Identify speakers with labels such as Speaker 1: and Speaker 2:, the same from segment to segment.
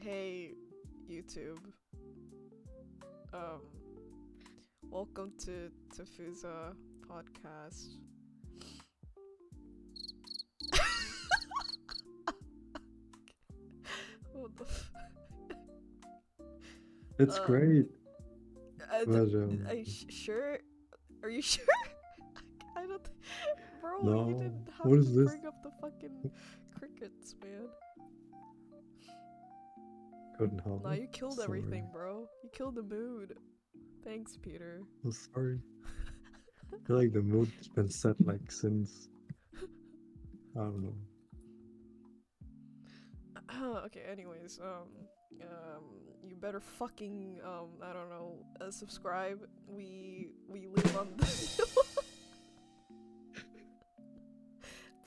Speaker 1: Hey, YouTube. Um, Welcome to Fuza podcast. What the
Speaker 2: It's
Speaker 1: uh,
Speaker 2: great,
Speaker 1: I, d-
Speaker 2: but
Speaker 1: sure? Are you sure? I don't, bro. You
Speaker 2: no.
Speaker 1: didn't have
Speaker 2: What
Speaker 1: to
Speaker 2: is this?
Speaker 1: bring up the fucking crickets, man.
Speaker 2: Couldn't help
Speaker 1: Nah,
Speaker 2: it.
Speaker 1: you killed
Speaker 2: Sorry.
Speaker 1: everything, bro. You killed the mood. Thanks, Peter.
Speaker 2: I'm sorry. I feel like the mood's been set like since I don't know.
Speaker 1: Okay, anyways, you better fucking, I don't know, subscribe. We live on the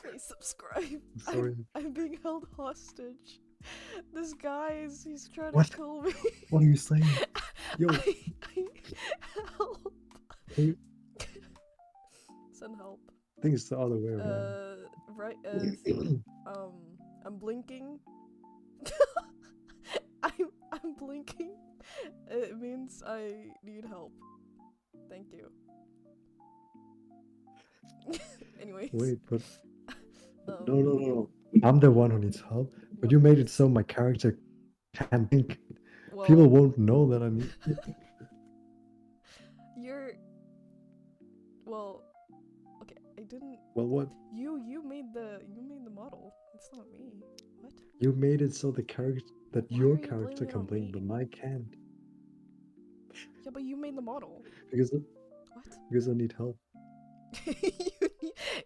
Speaker 1: Please subscribe.
Speaker 2: I'm sorry.
Speaker 1: I'm being held hostage. This guy he's trying to
Speaker 2: What?
Speaker 1: kill me.
Speaker 2: What are you saying? Yo,
Speaker 1: I help.
Speaker 2: hey,
Speaker 1: Send help.
Speaker 2: I think it's the other way around.
Speaker 1: Right, I'm blinking. I'm blinking. It means I need help. Thank you. Anyways,
Speaker 2: Wait, but
Speaker 1: um,
Speaker 2: no. I'm the one who needs help. But
Speaker 1: what?
Speaker 2: you made it so my character can't think. People
Speaker 1: Well,
Speaker 2: won't know that I need.
Speaker 1: you're. Well, okay. I didn't.
Speaker 2: Well, what?
Speaker 1: You made the model. It's not me. What?
Speaker 2: You made it so the character that
Speaker 1: Why are
Speaker 2: your
Speaker 1: you
Speaker 2: character
Speaker 1: blaming it
Speaker 2: can
Speaker 1: on
Speaker 2: blink,
Speaker 1: me?
Speaker 2: but mine can't
Speaker 1: Yeah, but you made the model.
Speaker 2: because
Speaker 1: What?
Speaker 2: because I need help.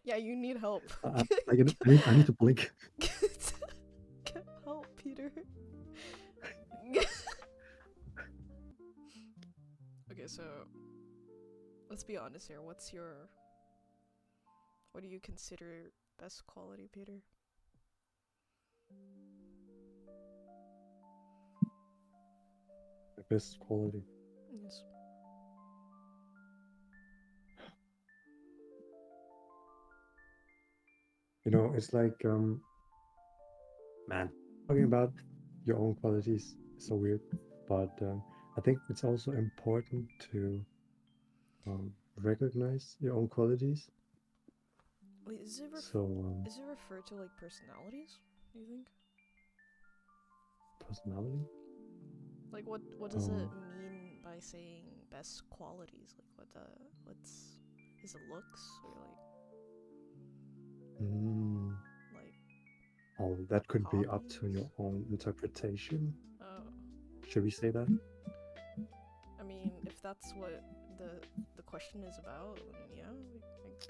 Speaker 1: Yeah, you need help.
Speaker 2: I need to blink.
Speaker 1: Get help, Peter. Okay, so let's be honest here. What do you consider best quality, Peter?
Speaker 2: The best quality.
Speaker 1: Yes.
Speaker 2: It's like man, talking about your own qualities is so weird, but I think it's also important to recognize your own qualities.
Speaker 1: Wait,
Speaker 2: So
Speaker 1: is it referred to like personalities? Do you think?
Speaker 2: personality.
Speaker 1: Like what does it
Speaker 2: Um,
Speaker 1: mean by saying best qualities? Like what's is it looks or
Speaker 2: mm,
Speaker 1: like
Speaker 2: oh, that could be up to
Speaker 1: hobbies?
Speaker 2: your own interpretation.
Speaker 1: Oh,
Speaker 2: Should we say that?
Speaker 1: I mean, if that's what the question is about, then yeah,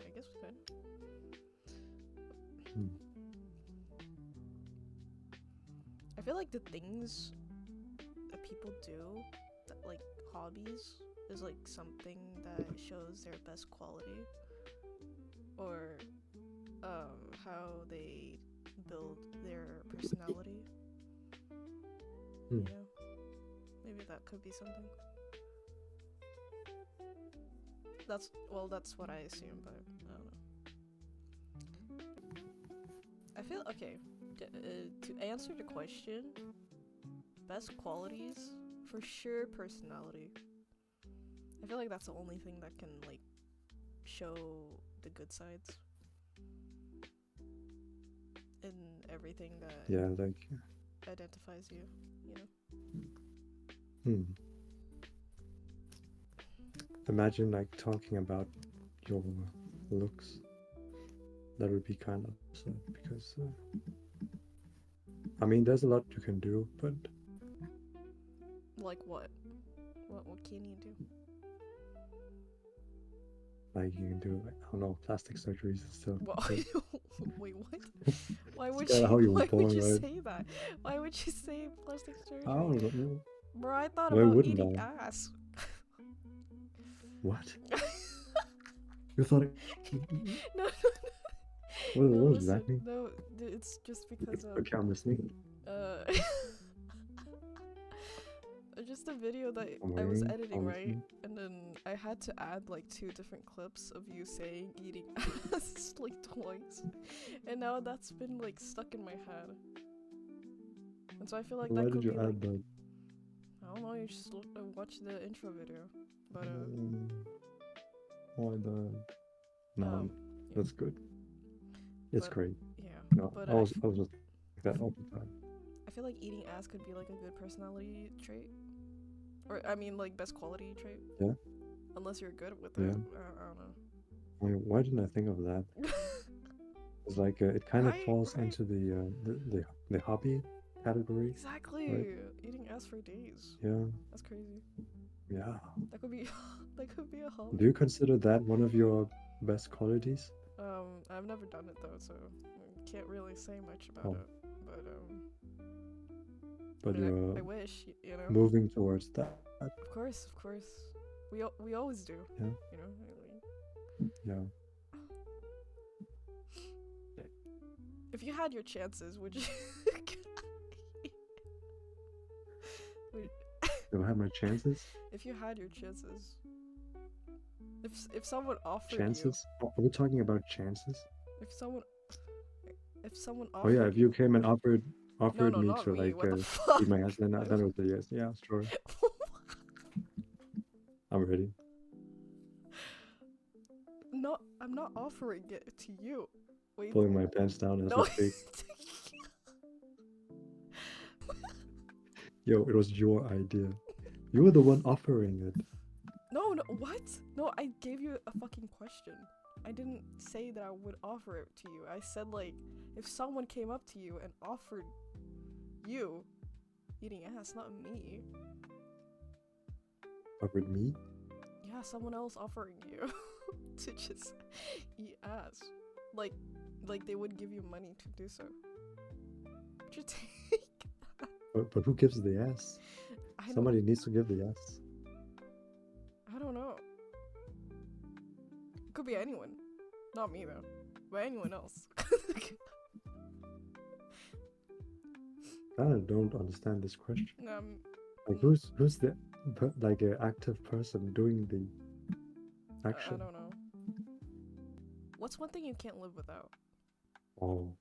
Speaker 1: I guess we could.
Speaker 2: Hmm.
Speaker 1: I feel like the things that people do, that like hobbies, is like something that shows their best quality or how they build their personality.
Speaker 2: Hmm.
Speaker 1: You know, maybe that could be something. That's what I assume, but I don't know. I feel okay. To answer the question, best qualities for sure personality. I feel like that's the only thing that can like show the good sides in everything that
Speaker 2: Yeah, like
Speaker 1: identifies you. You know.
Speaker 2: hmm. Imagine like talking about your looks. That would be kind of sad because I mean, there's a lot you can do, but
Speaker 1: Like what? What can you do?
Speaker 2: like you can do like I don't know plastic surgeries and stuff.
Speaker 1: Well,
Speaker 2: But
Speaker 1: wait, what? Why
Speaker 2: it's
Speaker 1: would
Speaker 2: kind of how
Speaker 1: you?
Speaker 2: you were
Speaker 1: Why would
Speaker 2: born,
Speaker 1: you
Speaker 2: right?
Speaker 1: say that? Why would you say plastic
Speaker 2: I
Speaker 1: surgery?
Speaker 2: don't know.
Speaker 1: Bro, I thought
Speaker 2: Why
Speaker 1: about
Speaker 2: wouldn't
Speaker 1: eating
Speaker 2: I?
Speaker 1: ass.
Speaker 2: What? You thought it?
Speaker 1: No, no,
Speaker 2: What does
Speaker 1: listen,
Speaker 2: that mean?
Speaker 1: no, it's just because
Speaker 2: Okay, I'm listening.
Speaker 1: uh, just a video that
Speaker 2: I'm
Speaker 1: I was
Speaker 2: waiting.
Speaker 1: editing,
Speaker 2: I'm
Speaker 1: right?
Speaker 2: listening.
Speaker 1: And then I had to add like two different clips of you saying eating ass like twice, and now that's been like stuck in my head. And so I feel like
Speaker 2: Why
Speaker 1: that
Speaker 2: did
Speaker 1: could
Speaker 2: you
Speaker 1: be like,
Speaker 2: add that?
Speaker 1: I don't know, you just watch the intro video. But
Speaker 2: Why the? No,
Speaker 1: um, yeah,
Speaker 2: that's good. It's
Speaker 1: but
Speaker 2: great.
Speaker 1: yeah,
Speaker 2: No,
Speaker 1: but
Speaker 2: I was just like that all the time.
Speaker 1: I feel like eating ass could be like a good personality trait, or I mean like best quality trait.
Speaker 2: Yeah.
Speaker 1: Unless you're good with
Speaker 2: Yeah.
Speaker 1: it. I don't know.
Speaker 2: I mean, why didn't I think of that? It's like it kind of
Speaker 1: Right,
Speaker 2: falls
Speaker 1: right.
Speaker 2: into the hobby category.
Speaker 1: Exactly.
Speaker 2: Right.
Speaker 1: Eating ass for days.
Speaker 2: Yeah.
Speaker 1: That's crazy.
Speaker 2: Yeah.
Speaker 1: That could be that could be a hobby.
Speaker 2: Do you consider that one of your best qualities?
Speaker 1: I've never done it though, so I can't really say much about
Speaker 2: Oh,
Speaker 1: it. But
Speaker 2: but
Speaker 1: I mean,
Speaker 2: you're
Speaker 1: I wish, you know.
Speaker 2: moving towards that.
Speaker 1: Of course, of course. We always do.
Speaker 2: Yeah.
Speaker 1: You know.
Speaker 2: Yeah.
Speaker 1: If you had your chances, would you? would,
Speaker 2: Do I have my chances?
Speaker 1: if you had your chances, if someone offered
Speaker 2: Chances? Are we talking about chances?
Speaker 1: you, if someone
Speaker 2: Oh yeah,
Speaker 1: offered
Speaker 2: if you came and offered
Speaker 1: no,
Speaker 2: offered me
Speaker 1: not
Speaker 2: to
Speaker 1: me.
Speaker 2: like
Speaker 1: What the
Speaker 2: eat
Speaker 1: fuck?
Speaker 2: my ass, then it would say yes. Yeah, sure. I'm ready.
Speaker 1: No, I'm not offering it to you. Wait.
Speaker 2: Pulling my pants down as we
Speaker 1: No.
Speaker 2: speak. Yo, it was your idea. You were the one offering it.
Speaker 1: No, what? No, I gave you a fucking question. I didn't say that I would offer it to you. I said, like, if someone came up to you and offered you eating ass, not me.
Speaker 2: Offered me?
Speaker 1: Yeah, someone else offering you to just eat ass. Like they would give you money to do so. Would you take?
Speaker 2: But who gives the ass? Somebody needs to give the ass.
Speaker 1: I don't know. Could be anyone. Not me though. But anyone else.
Speaker 2: I don't understand this question. Like
Speaker 1: mm,
Speaker 2: who's the like an active person doing the action?
Speaker 1: I don't know. What's one thing you can't live without?
Speaker 2: Oh,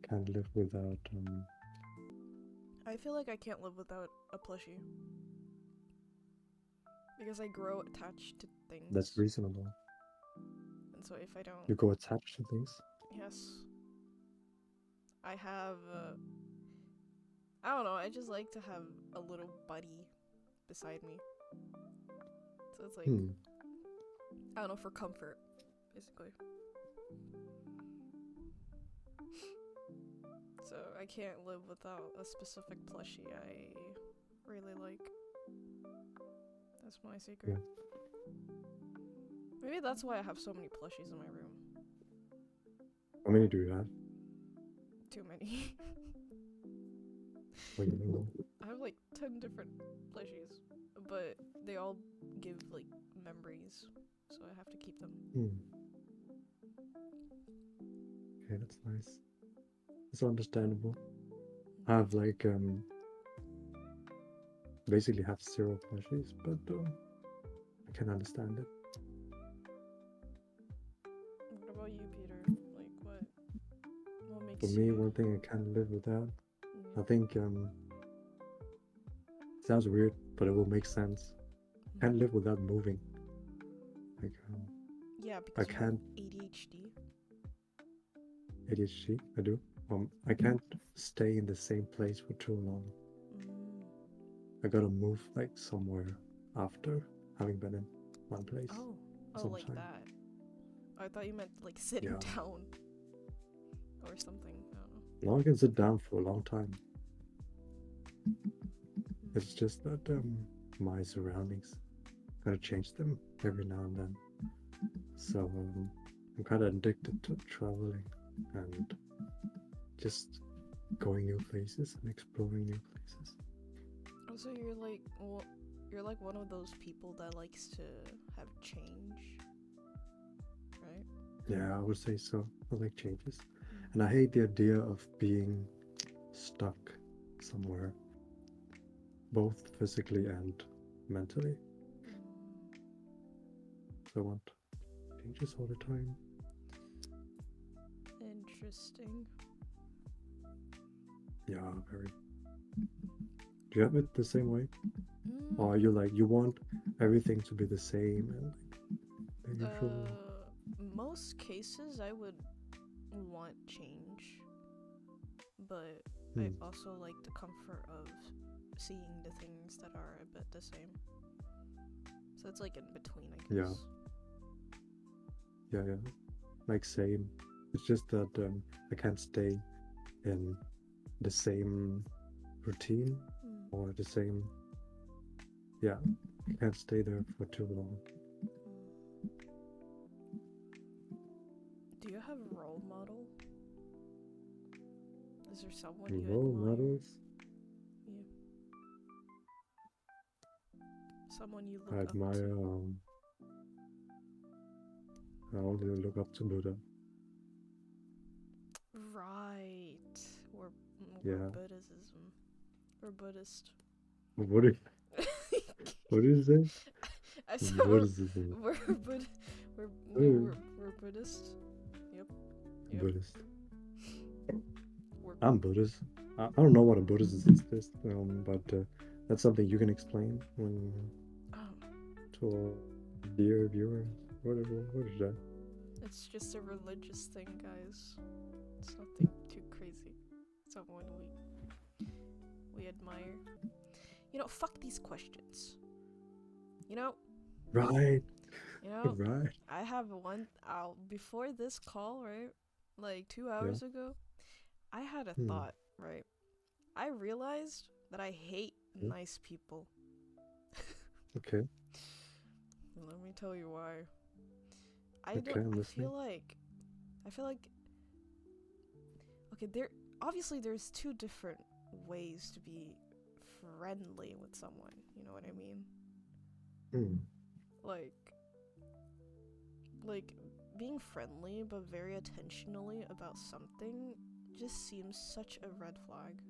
Speaker 2: can't live without
Speaker 1: I feel like I can't live without a plushie. Because I grow attached to things.
Speaker 2: That's reasonable.
Speaker 1: And so if I don't...
Speaker 2: You go attached to things?
Speaker 1: Yes. I have... I don't know, I just like to have a little buddy beside me. So it's like... I don't know, for comfort, basically. So I can't live without a specific plushie I really like. That's my secret.
Speaker 2: Yeah.
Speaker 1: Maybe that's why I have so many plushies in my room.
Speaker 2: How many do you have?
Speaker 1: Too many.
Speaker 2: Well, you know.
Speaker 1: I have like 10 different plushies, but they all give like memories, so I have to keep them.
Speaker 2: Okay, that's nice. It's understandable. I have like basically have 0 plushies, but I can understand it.
Speaker 1: What about you, Peter? Like what makes
Speaker 2: For me, one thing I can't live without. I think sounds weird, but it will make sense. Can't live without moving. Like
Speaker 1: yeah, because
Speaker 2: I can't.
Speaker 1: ADHD.
Speaker 2: ADHD, I do. I can't stay in the same place for too long. I gotta move like somewhere after having been in one place.
Speaker 1: Oh,
Speaker 2: sometime.
Speaker 1: Like that. I thought you meant like sitting down or something. I don't know.
Speaker 2: No, I can sit down for a long time. It's just that my surroundings, gotta change them every now and then. So I'm kind of addicted to traveling and just going new places and exploring new places.
Speaker 1: Oh, so you're like one of those people that likes to have change, right?
Speaker 2: Yeah, I would say so. I like changes. And I hate the idea of being stuck somewhere, both physically and mentally. So I want changes all the time.
Speaker 1: Interesting.
Speaker 2: Yeah, very. Do you have it the same way?
Speaker 1: Mm,
Speaker 2: Or are you like you want everything to be the same and like making sure?
Speaker 1: most cases I would want change, but I
Speaker 2: Hmm.
Speaker 1: also like the comfort of seeing the things that are a bit the same. So it's like in between, I
Speaker 2: Yeah,
Speaker 1: guess.
Speaker 2: yeah. Like same. It's just that I can't stay in the same routine
Speaker 1: Mm.
Speaker 2: or the same. Yeah, I can't stay there for too long.
Speaker 1: Mm. Do you have a role model? Is there someone you
Speaker 2: Role
Speaker 1: admire?
Speaker 2: models,
Speaker 1: Yeah. Someone you
Speaker 2: I
Speaker 1: look up to?
Speaker 2: admire. I only look up to Buddha.
Speaker 1: Right. We're we're
Speaker 2: Yeah.
Speaker 1: Buddhism. We're Buddhist.
Speaker 2: What is what is it?
Speaker 1: I said
Speaker 2: Buddhism.
Speaker 1: we're Bud we're
Speaker 2: What
Speaker 1: yeah,
Speaker 2: is
Speaker 1: we're Buddhist. Yep. Yep.
Speaker 2: Buddhist?
Speaker 1: We're
Speaker 2: I'm Buddhist. I don't know what a Buddhist is, but that's something you can explain when
Speaker 1: oh,
Speaker 2: to our dear viewers. What is that?
Speaker 1: it's just a religious thing, guys. It's nothing too crazy. Someone we admire. You know, fuck these questions. You know,
Speaker 2: Right,
Speaker 1: you know,
Speaker 2: right.
Speaker 1: I have one out before this call, right? Like 2
Speaker 2: Yeah.
Speaker 1: hours ago, I had a
Speaker 2: Hmm.
Speaker 1: thought, right? I realized that I hate
Speaker 2: Yeah.
Speaker 1: nice people.
Speaker 2: Okay.
Speaker 1: Let me tell you why. I
Speaker 2: Okay,
Speaker 1: don't
Speaker 2: I'm
Speaker 1: I
Speaker 2: listening.
Speaker 1: feel like I feel like okay, there obviously there's two different ways to be friendly with someone, you know what I mean?
Speaker 2: Hmm.
Speaker 1: Like like being friendly but very attentionally about something just seems such a red flag.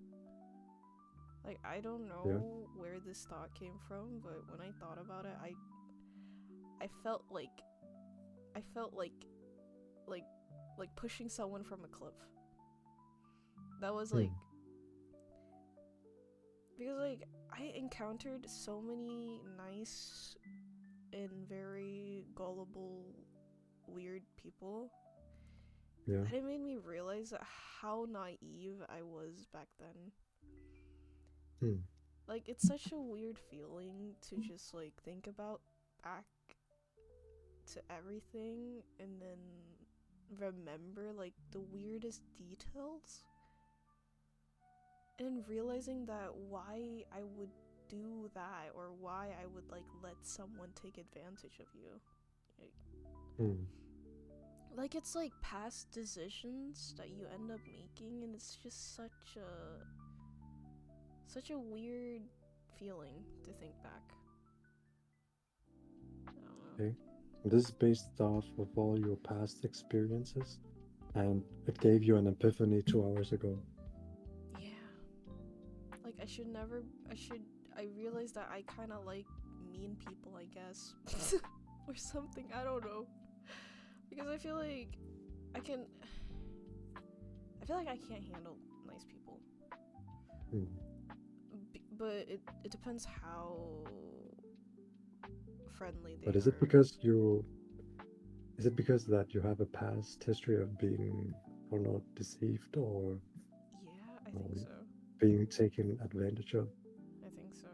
Speaker 1: Like I don't
Speaker 2: Yeah.
Speaker 1: know where this thought came from, but when I thought about it, I felt like I felt like like pushing someone from a cliff. That was
Speaker 2: Hmm.
Speaker 1: like because like I encountered so many nice and very gullible weird people
Speaker 2: Yeah.
Speaker 1: that it made me realize how naive I was back then.
Speaker 2: Hmm.
Speaker 1: Like it's such a weird feeling to just like think about back to everything and then remember like the weirdest details and realizing that why I would do that or why I would like let someone take advantage of you.
Speaker 2: Hmm.
Speaker 1: Like it's like past decisions that you end up making and it's just such a weird feeling to think back. I don't know.
Speaker 2: Okay. This is based off of all your past experiences, and it gave you an epiphany 2 hours ago.
Speaker 1: Yeah. Like I should I realized that I kind of like mean people, I guess. or something, I don't know. Because I can I feel like I can't handle nice people.
Speaker 2: Hmm.
Speaker 1: But it depends how friendly they
Speaker 2: But is it
Speaker 1: are.
Speaker 2: because you is it because that you have a past history of being or not deceived or
Speaker 1: Yeah, I think
Speaker 2: um,
Speaker 1: so.
Speaker 2: being taken advantage of?
Speaker 1: I think so,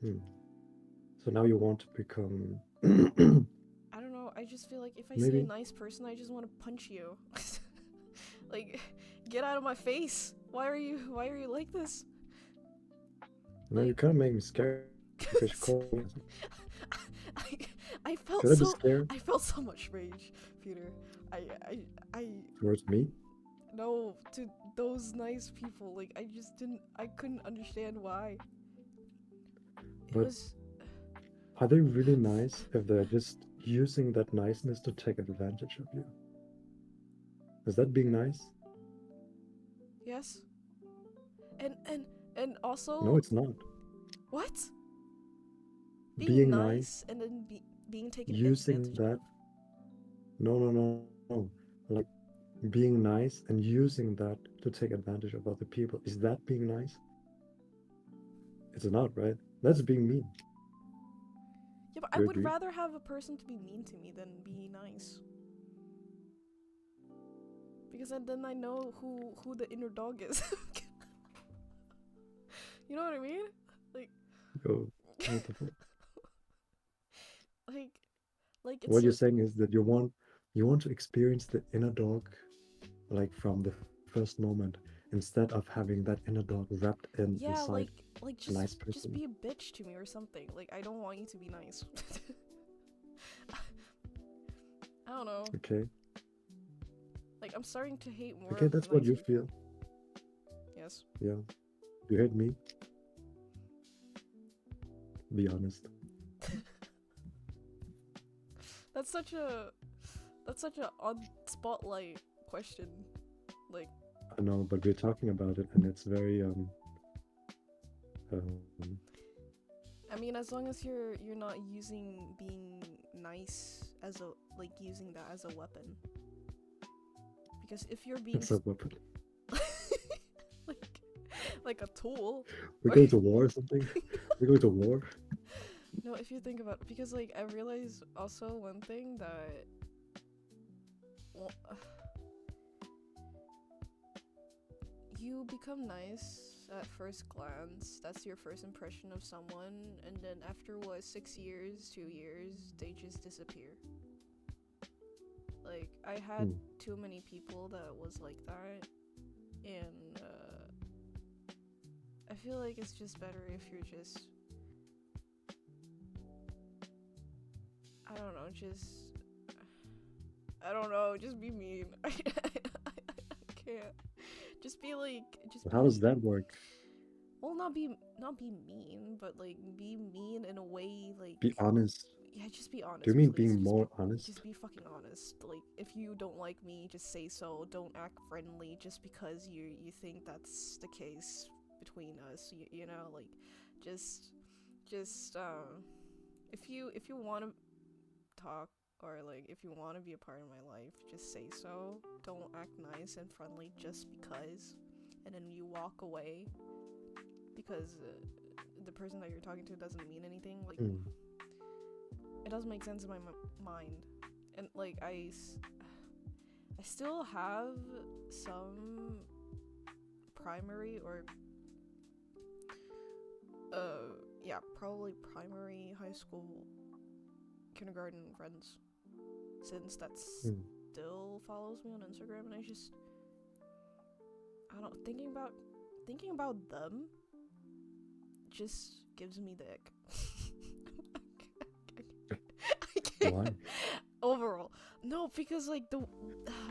Speaker 1: yeah.
Speaker 2: Hmm. So now you want to become
Speaker 1: I don't know, I just feel like if I see a
Speaker 2: maybe
Speaker 1: nice person, I just want to punch you. like get out of my face. Why are you like this?
Speaker 2: you
Speaker 1: Like
Speaker 2: kind of make me scared because you call me.
Speaker 1: I, I felt
Speaker 2: Should I be
Speaker 1: so
Speaker 2: scared
Speaker 1: I felt so much rage, Peter. I I I
Speaker 2: towards me?
Speaker 1: no to those nice people. Like I couldn't understand why. It
Speaker 2: But
Speaker 1: was
Speaker 2: are they really nice if they're just using that niceness to take advantage of you? Is that being nice?
Speaker 1: yes. And
Speaker 2: No,
Speaker 1: also
Speaker 2: it's not.
Speaker 1: what? Being
Speaker 2: Being nice,
Speaker 1: nice and then being taken
Speaker 2: using
Speaker 1: advantage
Speaker 2: that.
Speaker 1: of?
Speaker 2: No, no, no, no. Like being nice and using that to take advantage of other people. Is that being nice? It's not, right? That's being mean.
Speaker 1: Yeah, but I
Speaker 2: Do you
Speaker 1: would
Speaker 2: agree?
Speaker 1: rather have a person to be mean to me than be nice. Because then I know who the inner dog is. You know what I mean? Like,
Speaker 2: Yo, what the fuck?
Speaker 1: like, like it's
Speaker 2: What you're
Speaker 1: so
Speaker 2: saying is that you want to experience the inner dog like from the first moment instead of having that inner dog wrapped in
Speaker 1: yeah,
Speaker 2: inside
Speaker 1: like
Speaker 2: a nice
Speaker 1: just
Speaker 2: person.
Speaker 1: be a bitch to me or something. Like I don't want you to be nice. I don't know.
Speaker 2: Okay.
Speaker 1: Like I'm starting to hate more
Speaker 2: Okay,
Speaker 1: of
Speaker 2: that's what
Speaker 1: nice
Speaker 2: you
Speaker 1: people.
Speaker 2: feel.
Speaker 1: Yes.
Speaker 2: Yeah. You hate me? Be honest.
Speaker 1: That's such a on spotlight question. Like
Speaker 2: I know, but we're talking about it and it's very um
Speaker 1: I mean, as long as you're not using being nice as a like using that as a weapon. Because if you're being
Speaker 2: it's a weapon.
Speaker 1: like like a tool,
Speaker 2: We're
Speaker 1: or
Speaker 2: going to war or something? We're going to war?
Speaker 1: no, if you think about because like I realize also one thing that well, you become nice at first glance. That's your first impression of someone, and then after what 6 years, 2 years, they just disappear. Like I had
Speaker 2: Hmm.
Speaker 1: too many people that was like that, and I feel like it's just better if you're just I don't know, just be mean. I can't. Just be like, just
Speaker 2: How
Speaker 1: be
Speaker 2: does that work?
Speaker 1: well, not be mean, but like be mean in a way
Speaker 2: Be
Speaker 1: like
Speaker 2: honest.
Speaker 1: yeah, just be
Speaker 2: Do you
Speaker 1: honest,
Speaker 2: mean
Speaker 1: please.
Speaker 2: being more honest?
Speaker 1: Just be fucking honest. Like if you don't like me, just say so. Don't act friendly just because you think that's the case between us. You know, like just just if you want to talk or like if you want to be a part of my life, just say so. Don't act nice and friendly just because, and then you walk away because the person that you're talking to doesn't mean anything. Like
Speaker 2: Hmm.
Speaker 1: it doesn't make sense in my mind, and like I still have some primary or yeah probably primary high school kindergarten friends since that
Speaker 2: Hmm.
Speaker 1: still follows me on Instagram, and I don't thinking about them just gives me the ick. I
Speaker 2: Why?
Speaker 1: can't. Overall, no, because like the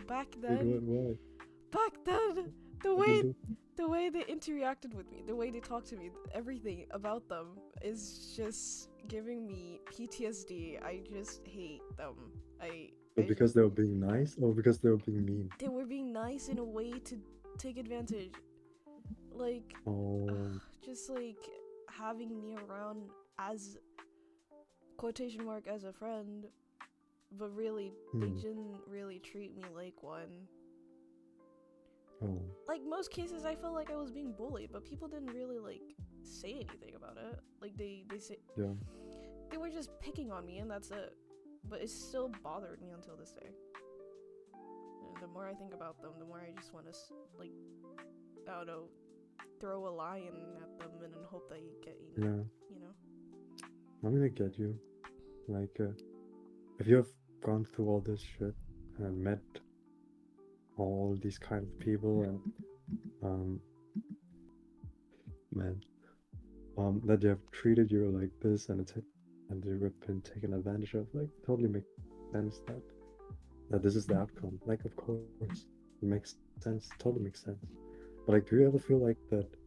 Speaker 1: back
Speaker 2: Wait,
Speaker 1: then,
Speaker 2: why?
Speaker 1: back then, the
Speaker 2: What they
Speaker 1: way
Speaker 2: do?
Speaker 1: the way they interacted with me, the way they talked to me, everything about them is just giving me PTSD. I just hate them.
Speaker 2: But
Speaker 1: I
Speaker 2: because they were being nice or because they were being mean?
Speaker 1: they were being nice in a way to take advantage. Like,
Speaker 2: Oh,
Speaker 1: just like having me around as quotation mark as a friend, but really they
Speaker 2: hmm.
Speaker 1: didn't really treat me like one.
Speaker 2: Oh,
Speaker 1: Like most cases, I felt like I was being bullied, but people didn't really like say anything about it. Like they say
Speaker 2: yeah.
Speaker 1: they were just picking on me, and that's it. But it still bothered me until this day. And the more I think about them, the more I just want to like I don't know, throw a lion at them and then hope that you get eaten.
Speaker 2: Yeah.
Speaker 1: You know?
Speaker 2: I'm gonna get you. Like, if you have gone through all this shit and met all these kind of people and, man, that they have treated you like this and and you've been taken advantage of, like, totally makes sense that this is the outcome. Like, of course, it makes sense. Totally makes sense. But like, do you ever feel like that? Do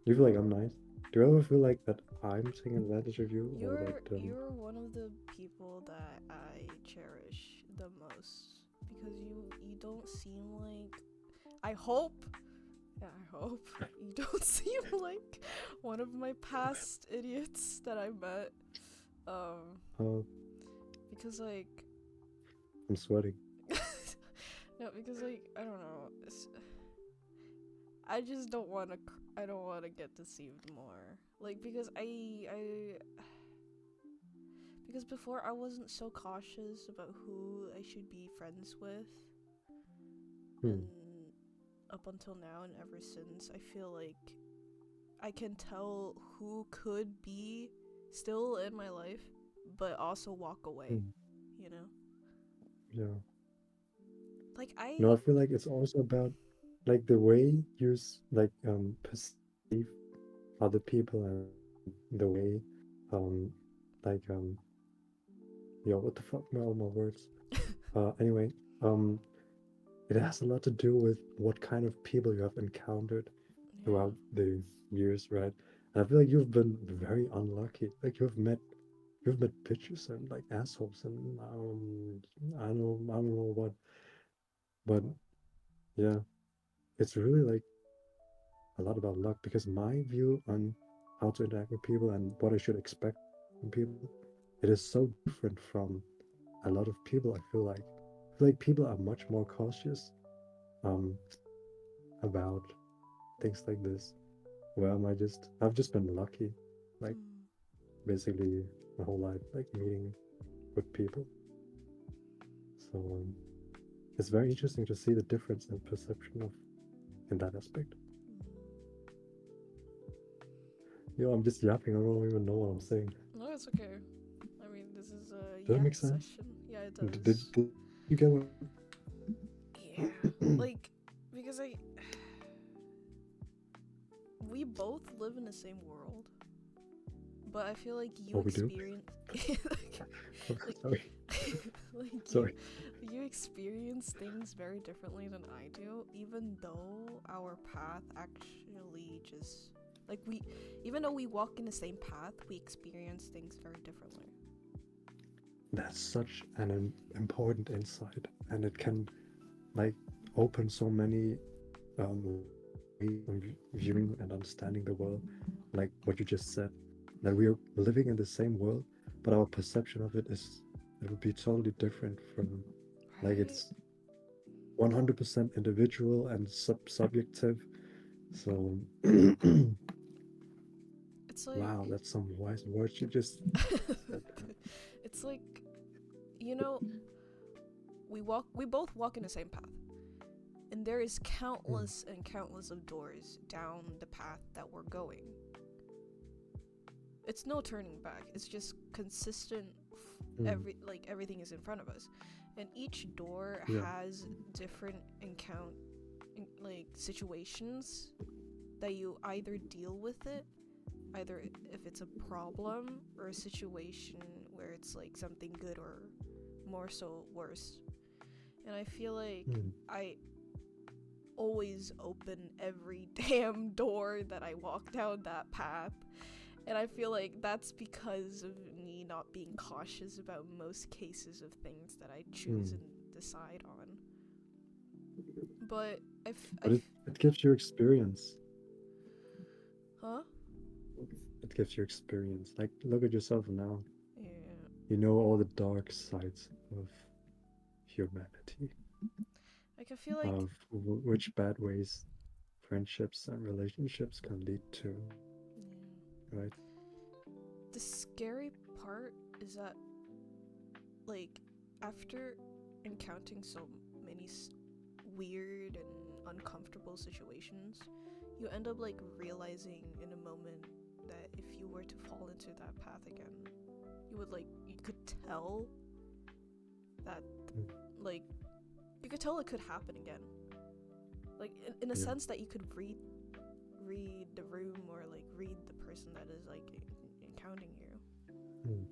Speaker 2: you feel like I'm nice? Do you ever feel like that I'm taking advantage of you, or
Speaker 1: You're one of the people that I cherish the most because you don't seem like I hope yeah, I hope you don't seem like one of my past idiots that I met.
Speaker 2: uh,
Speaker 1: Because like
Speaker 2: I'm sweating.
Speaker 1: no, because like I don't know. I just don't want to. I don't want to get deceived more. Like because because before I wasn't so cautious about who I should be friends with,
Speaker 2: Hmm.
Speaker 1: and up until now and ever since, I feel like I can tell who could be still in my life, but also walk away.
Speaker 2: Hmm.
Speaker 1: You know,
Speaker 2: Yeah.
Speaker 1: like
Speaker 2: No,
Speaker 1: I.
Speaker 2: I feel like it's also about like the way you perceive other people and the way um like yo, what the fuck, all my words. Anyway, um it has a lot to do with what kind of people you have encountered
Speaker 1: Yeah.
Speaker 2: throughout the years, right? And I feel like you've been very unlucky. Like you've met bitches and like assholes and I don't know what, but yeah, it's really like a lot about luck because my view on how to interact with people and what I should expect from people, it is so different from a lot of people. I feel like people are much more cautious um about things like this. Well, I've just been lucky, like
Speaker 1: Mm.
Speaker 2: basically my whole life, like meeting with people. So it's very interesting to see the difference in perception of in that aspect. Yo, I'm just yapping. I don't even know what I'm saying.
Speaker 1: No, it's okay. I mean, this is a
Speaker 2: Does it
Speaker 1: yak
Speaker 2: make sense?
Speaker 1: session. Yeah, it
Speaker 2: Did,
Speaker 1: does.
Speaker 2: did you get what?
Speaker 1: Yeah, like because we both live in the same world, but I feel like you
Speaker 2: Oh, we do.
Speaker 1: experience like
Speaker 2: Sorry,
Speaker 1: like
Speaker 2: sorry.
Speaker 1: you experience things very differently than I do, even though our path actually just like we even though we walk in the same path, we experience things very differently.
Speaker 2: That's such an important insight, and it can like open so many ways of viewing and understanding the world. Like what you just said, that we are living in the same world, but our perception of it would be totally different from like
Speaker 1: Right?
Speaker 2: it's 100% individual and subjective. So
Speaker 1: It's like
Speaker 2: wow, that's some wise words you just said there.
Speaker 1: it's like you know, we both walk in the same path. And there is
Speaker 2: Mm,
Speaker 1: countless and countless of doors down the path that we're going. It's no turning back. It's just consistent.
Speaker 2: mm,
Speaker 1: Everything is in front of us, and each door
Speaker 2: yeah.
Speaker 1: has different situations that you either deal with it, either if it's a problem or a situation where it's like something good or more so worse. And I feel like
Speaker 2: Mm,
Speaker 1: I always open every damn door that I walk down that path. And I feel like that's because of me not being cautious about most cases of things that I choose
Speaker 2: mm.
Speaker 1: and decide on. But
Speaker 2: But it gives you experience.
Speaker 1: huh?
Speaker 2: It gives you experience. Like look at yourself now.
Speaker 1: Yeah.
Speaker 2: You know all the dark sides of humanity,
Speaker 1: Like I feel like
Speaker 2: of which bad ways friendships and relationships can lead to,
Speaker 1: yeah.
Speaker 2: right?
Speaker 1: The scary part is that like after encountering so many weird and uncomfortable situations, you end up like realizing in a moment that if you were to fall into that path again, you could tell that
Speaker 2: Mm,
Speaker 1: like you could tell it could happen again. Like in a
Speaker 2: yeah.
Speaker 1: sense that you could read the room or like read the person that is like encountering you.
Speaker 2: Mm,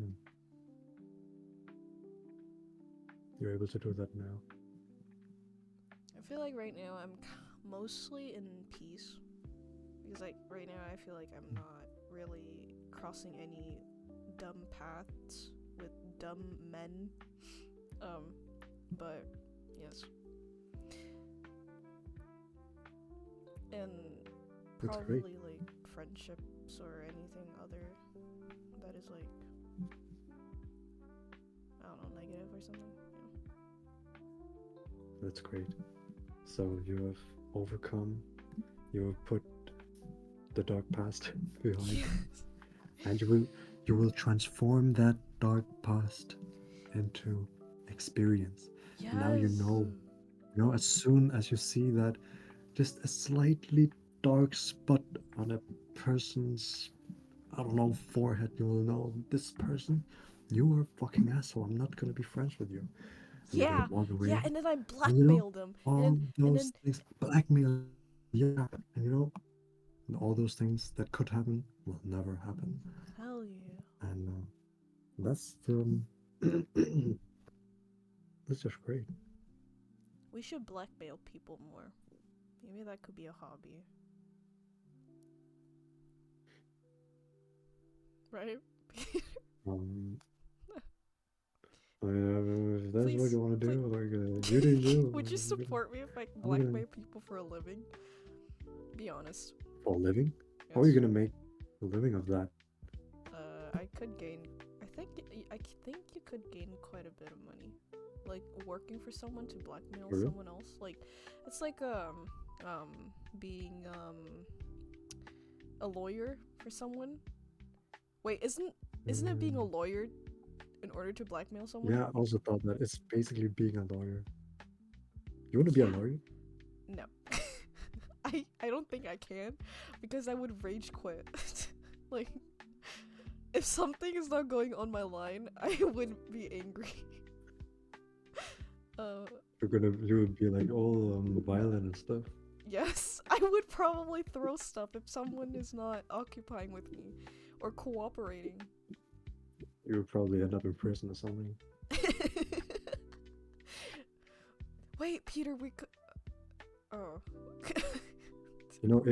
Speaker 2: mm. You're able to do that now.
Speaker 1: I feel like right now I'm mostly in peace because like right now I feel like I'm
Speaker 2: Mm,
Speaker 1: not really crossing any dumb paths with dumb men. Um, but yes, and
Speaker 2: that's great.
Speaker 1: probably like friendships or anything other that is like I don't know negative or something.
Speaker 2: That's great. So you have overcome. You will put the dark past behind,
Speaker 1: Yes.
Speaker 2: and you will transform that dark past into experience. And now you
Speaker 1: Yes.
Speaker 2: know, as soon as you see that just a slightly dark spot on a person's, I don't know, forehead, you will know this person, you are a fucking asshole. I'm not gonna be friends with you. And you're gonna
Speaker 1: Yeah,
Speaker 2: walk
Speaker 1: yeah,
Speaker 2: away.
Speaker 1: and then I
Speaker 2: And you know,
Speaker 1: blackmailed them,
Speaker 2: all
Speaker 1: and
Speaker 2: those
Speaker 1: then
Speaker 2: things, blackmail, yeah. And you know, all those things that could happen will never happen.
Speaker 1: hell yeah,
Speaker 2: And that's that's just great.
Speaker 1: we should blackmail people more. Maybe that could be a hobby, right?
Speaker 2: Um, I mean, if that's what
Speaker 1: Please,
Speaker 2: you want to
Speaker 1: please,
Speaker 2: do, like, you do you.
Speaker 1: would you
Speaker 2: I'm gonna,
Speaker 1: support me if I
Speaker 2: I'm gonna
Speaker 1: blackmail people for a living? Be honest.
Speaker 2: for a living. How are you
Speaker 1: Yes.
Speaker 2: gonna make a living of that?
Speaker 1: I could gain. I think you could gain quite a bit of money, like working for someone to blackmail
Speaker 2: For real?
Speaker 1: someone else. Like, it's like being a lawyer for someone. Wait, isn't it being a
Speaker 2: Mm,
Speaker 1: lawyer in order to blackmail someone?
Speaker 2: yeah, I also thought that it's basically being a lawyer. You want to be a
Speaker 1: Yeah.
Speaker 2: lawyer?
Speaker 1: No. I don't think I can, because I would rage quit. Like, if something is not going on my line, I would be angry. Uh,
Speaker 2: You would be like all violent and stuff.
Speaker 1: yes, I would probably throw stuff if someone is not occupying with me or cooperating.
Speaker 2: You would probably end up in prison or something.
Speaker 1: Wait, Peter, we could. Oh.
Speaker 2: You know,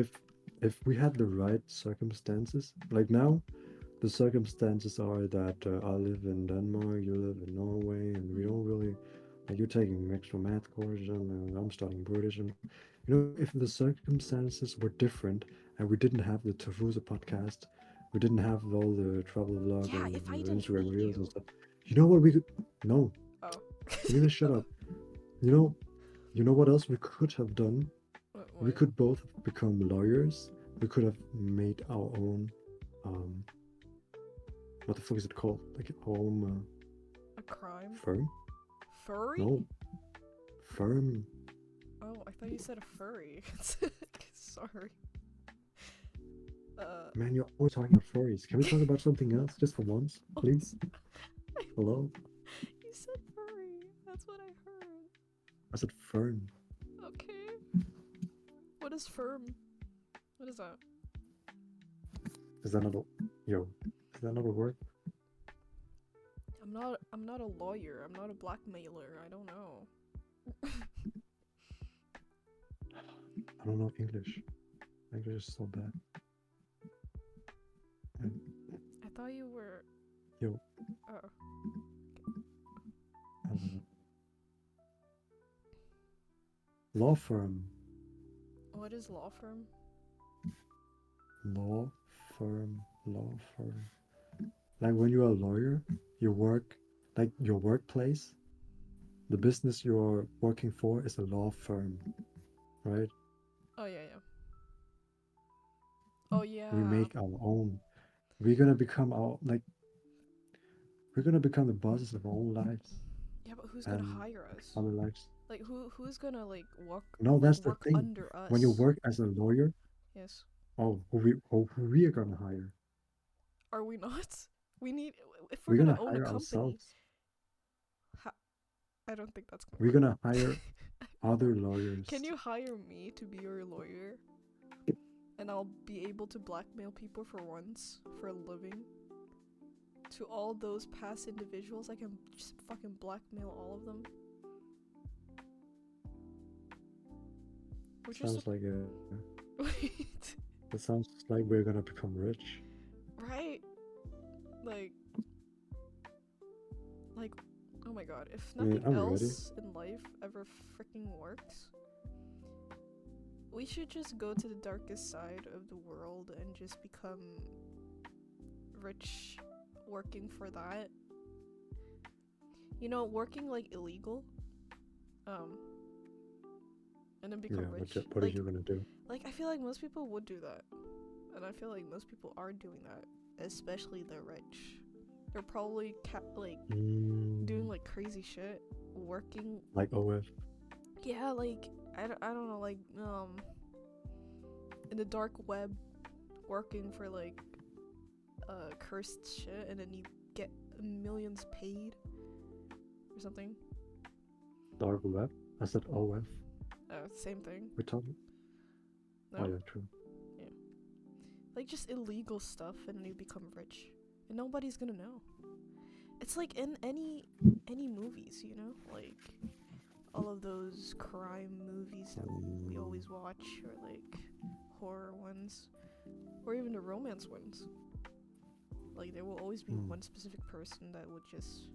Speaker 2: if we had the right circumstances, like now, the circumstances are that I live in Denmark, you live in Norway, and we don't really like you're taking extra math courses, and I'm studying British, and you know, if the circumstances were different and we didn't have the Tafusa podcast, we didn't have all the travel vlog
Speaker 1: Yeah,
Speaker 2: and
Speaker 1: if I didn't
Speaker 2: Instagram
Speaker 1: hate
Speaker 2: reels and
Speaker 1: you.
Speaker 2: stuff. You know what we could? No,
Speaker 1: Oh.
Speaker 2: you need to shut up. You know, what else we could have done? We
Speaker 1: What?
Speaker 2: could both have become lawyers. We could have made our own um what the fuck is it called? Like home
Speaker 1: A crime?
Speaker 2: firm?
Speaker 1: Furry?
Speaker 2: No, firm.
Speaker 1: Oh, I thought you said a furry. Sorry. Uh.
Speaker 2: Man, you're always talking about furries. Can we talk about something else just for once,
Speaker 1: Oh,
Speaker 2: please? Hello?
Speaker 1: you said furry. That's what I heard.
Speaker 2: I said firm.
Speaker 1: Okay. What is firm? What is that?
Speaker 2: Is that not a yo? Is that not a word?
Speaker 1: I'm not a lawyer. I'm not a blackmailer. I don't know.
Speaker 2: I don't know English. English is so bad. And,
Speaker 1: I thought you were.
Speaker 2: yo,
Speaker 1: Oh.
Speaker 2: uh, law firm.
Speaker 1: What is law firm?
Speaker 2: Law firm. Law firm. Like when you're a lawyer, you work like your workplace. The business you're working for is a law firm, right?
Speaker 1: Oh yeah, yeah. Oh
Speaker 2: We
Speaker 1: yeah.
Speaker 2: make our own. We're gonna become we're gonna become the bosses of our own lives
Speaker 1: Yeah, but who's gonna
Speaker 2: and
Speaker 1: hire us?
Speaker 2: other lives.
Speaker 1: Like who's gonna like
Speaker 2: No, that's the
Speaker 1: work
Speaker 2: thing.
Speaker 1: under
Speaker 2: When you
Speaker 1: us?
Speaker 2: work as a lawyer,
Speaker 1: Yes.
Speaker 2: oh, who we are gonna hire?
Speaker 1: Are we not? We need if we're
Speaker 2: We're
Speaker 1: gonna
Speaker 2: gonna
Speaker 1: own a
Speaker 2: hire
Speaker 1: company.
Speaker 2: ourselves.
Speaker 1: I don't think that's gonna
Speaker 2: We're
Speaker 1: work.
Speaker 2: gonna hire other lawyers.
Speaker 1: Can you hire me to be your lawyer? And I'll be able to blackmail people for once, for a living. To all those past individuals, I can just fucking blackmail all of them. We're just
Speaker 2: Sounds like a.
Speaker 1: wait,
Speaker 2: It sounds like we're gonna become rich.
Speaker 1: right? Like, like, oh my god! If
Speaker 2: I mean,
Speaker 1: nothing
Speaker 2: I'm ready.
Speaker 1: else in life ever freaking works, we should just go to the darkest side of the world and just become rich working for that. You know, working like illegal, um, and then
Speaker 2: Yeah,
Speaker 1: become rich.
Speaker 2: what are you gonna do?
Speaker 1: Like I feel like most people would do that, and I feel like most people are doing that, especially the rich. They're probably doing like crazy shit, working.
Speaker 2: Like OF.
Speaker 1: Yeah, like I don't know, like in the dark web, working for like cursed shit, and then you get millions paid or something.
Speaker 2: Dark web? I said OF.
Speaker 1: Same thing.
Speaker 2: We're talking.
Speaker 1: No?
Speaker 2: Oh yeah, true.
Speaker 1: Yeah. Like just illegal stuff, and then you become rich, and nobody's gonna know. It's like in any movies, you know, like all of those crime movies that we always watch, or like horror ones, or even the romance ones. Like there will always be one specific person that would just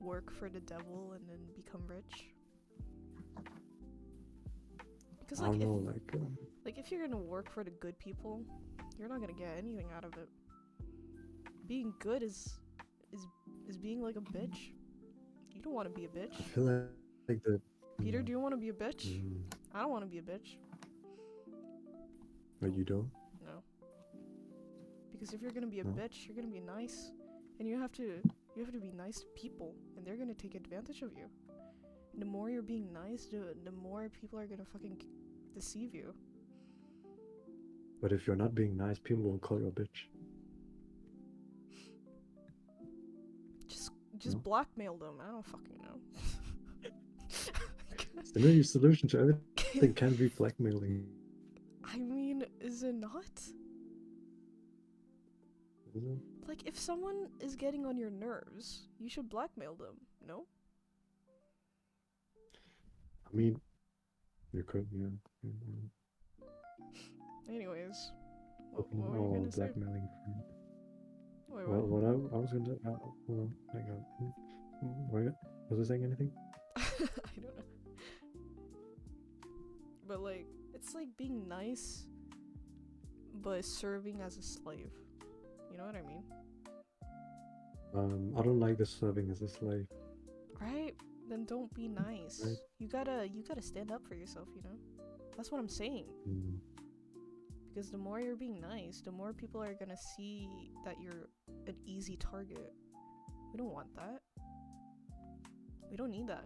Speaker 1: work for the devil and then become rich. Because
Speaker 2: I
Speaker 1: like
Speaker 2: don't know,
Speaker 1: if you're gonna work for the good people, you're not gonna get anything out of it. Being good is being like a bitch. You don't want to be a bitch.
Speaker 2: I feel like the
Speaker 1: Peter, do you want to be a bitch? I don't want to be a bitch.
Speaker 2: No, you don't?
Speaker 1: No. Because if you're gonna be a bitch, you're gonna be nice, and you have to be nice to people, and they're gonna take advantage of you. And the more you're being nice, the more people are gonna fucking deceive you.
Speaker 2: But if you're not being nice, people will call you a bitch.
Speaker 1: Just blackmail them. I don't fucking know.
Speaker 2: It's the new solution to everything can be blackmailing.
Speaker 1: I mean, is it not?
Speaker 2: Is it?
Speaker 1: Like, if someone is getting on your nerves, you should blackmail them, no?
Speaker 2: I mean, you could, yeah.
Speaker 1: Anyways, what were you gonna say?
Speaker 2: Blackmailing.
Speaker 1: Wait,
Speaker 2: what I was gonna say, hold on, hang on. Wait, was I saying anything?
Speaker 1: I don't know. But like, it's like being nice, but serving as a slave. You know what I mean?
Speaker 2: I don't like the serving as a slave.
Speaker 1: Right? Then don't be nice.
Speaker 2: Right.
Speaker 1: You gotta stand up for yourself, you know? That's what I'm saying. Because the more you're being nice, the more people are gonna see that you're an easy target. We don't want that. We don't need that.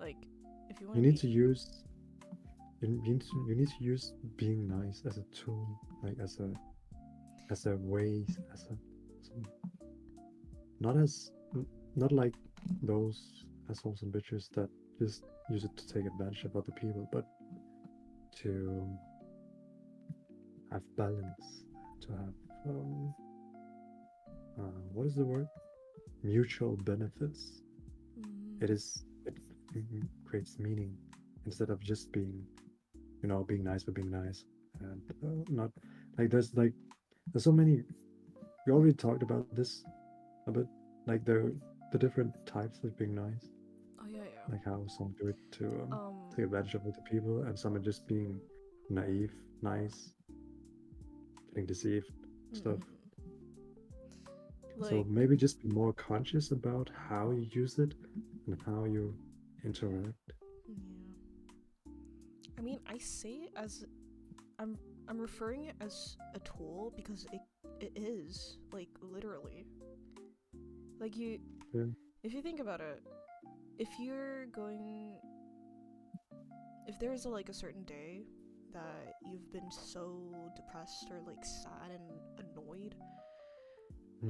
Speaker 1: Like, if you want
Speaker 2: you need to use being nice as a tool, like as a way, not like those assholes and bitches that just use it to take advantage of other people, but to have balance, to have what is the word? Mutual benefits. It creates meaning instead of just being, being nice for being nice, and not like there's so many. We already talked about this a bit, like the different types of being nice.
Speaker 1: Oh yeah.
Speaker 2: Like how some do it to take advantage of other people, and some are just being naive, nice, getting deceived, stuff. So maybe just be more conscious about how you use it and how you interact.
Speaker 1: Yeah. I mean, I say it as I'm referring it as a tool because it is, like, literally. Like if you think about it, if there's a certain day that you've been so depressed or like sad and annoyed,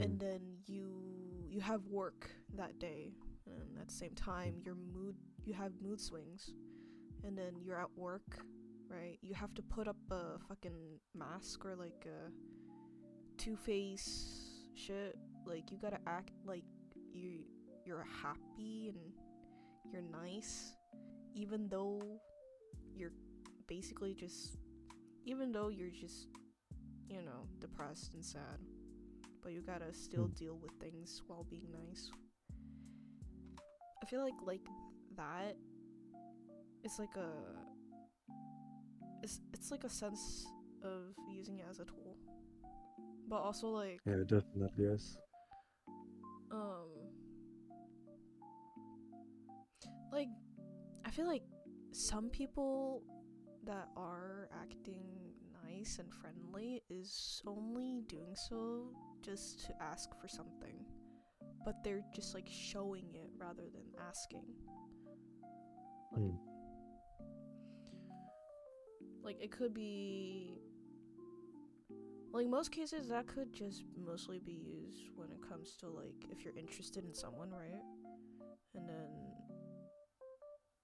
Speaker 1: and then you have work that day, and at the same time you have mood swings, and then you're at work, right? You have to put up a fucking mask or like a two-face shit. Like you gotta act like you're happy and you're nice, even though you're basically just depressed and sad, but you gotta still deal with things while being nice. I feel like that, it's like a sense of using it as a tool, but also like
Speaker 2: Definitely yes.
Speaker 1: like, I feel like some people that are acting nice and friendly is only doing so just to ask for something, but they're just like showing it rather than asking. Like,
Speaker 2: Mm.
Speaker 1: like it could be like most cases that could just mostly be used when it comes to like if you're interested in someone, right? And then